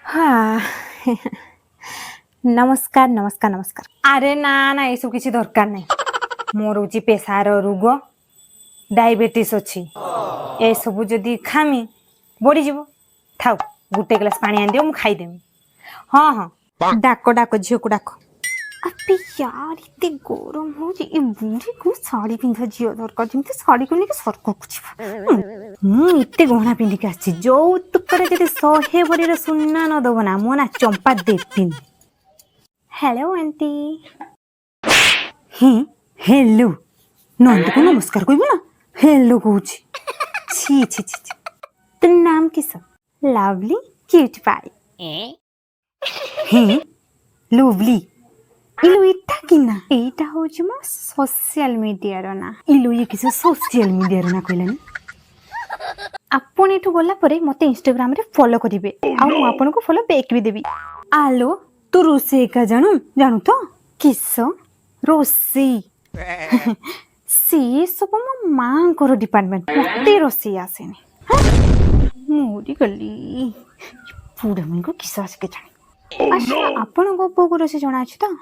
हाँ नमस्कार नमस्कार नमस्कार। अरे ना ना ये सब किसी दरकार नहीं। मोर हूँ प्रेसार रोग डायबिटीज अच्छी ए सब जदि खामी बढ़ी जीव थाउ गोटे ग्लास पानी आन दियो मु खाईदेमी। हाँ हाँ डाक डाक झील को डाक। अबे यार इतने गरम हो ए बुढ़ी को साड़ी पिंधा झील दरकार जमी साड़ी को लेकिन सरक मु इतने गहना पिंधिक आसी जो तुकड़े जब 100 बड़ी सुना न दब ना मो ना चंपा देती। Hello aunty. हाँ हेलो नंद को नमस्कार कहबो ना हेलो कहूँ छी छी छी तो नाम किस लवली क्यूट पाई हाँ लवली इलो इटा किना एटा होची मो सोशल मीडिया रो ना इलो ये किस सोशल मीडिया रो ना कहलानी आपण एठू गला परे मते इंस्टाग्राम रे फॉलो करिवे आ मु आपन को फॉलो बैक भी देबी। आलो तू रोसे का जानू तो किस रोसे सी सब मो मां को डिपार्टमेंट मते रोसे आसेनी मोरी गली पूरा मन को किस आसे के जानी। अच्छा आपण को पो को रोसे जणा अछि तो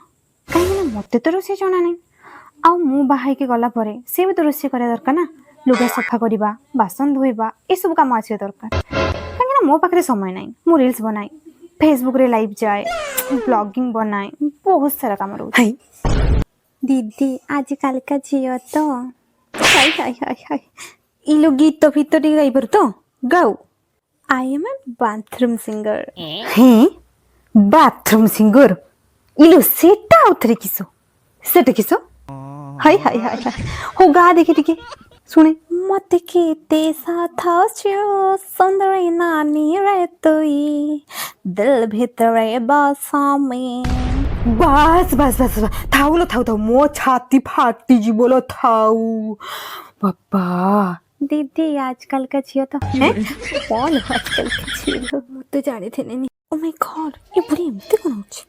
कहीं मते तो रोसे जणा नहीं आ मु बाहाई के गला परे से भी तो रोसे करे दरकार ना लुगा सफा करवा बासन धोइबा ए सब काम आछे दरकार कहीं मो पाखरे समय नहीं मु रील्स बनाई फेसबुक रे लाइव जाए ब्लॉगिंग बनाए बहुत सारा काम रही। दीदी आजकल का झील तो हाय हाय हाय हाय इलो गीत फीत टी गाई पर तो गाओ I am a bathroom singer. हैं बाथरूम सिंगर इलो सेटा उतरे किसो सेटा किसो हाय हाय हाय हाय हो गा देखे टिके सुने मत केते साथ आछो सुंदरी नानी रे तुई दिल भीतरे बसा में बस बस बस थाउ लो थाउ थाउ मो छाती फाटी जी बोलो थाउ पापा। दीदी आजकल का झियो तो हैं कौन आजकल का झियो मुते जाने थे नहीं। ओ माय गॉड ये बुढ़ी एमती कोन होची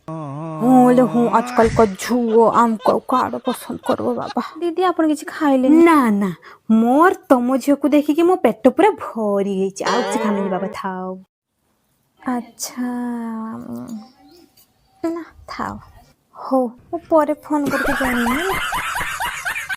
होले हूँ आजकल का झुओ आम को काड़ पसंद करबो बाबा। दीदी आपण किछि खाइले ना ना मोर तमो झियो को देखि कि मो पेट पूरा भरी गई छ आ किछि खामिनी बाबा थाउ। अच्छा ना थाउ हो मो परे फोन करके जानी।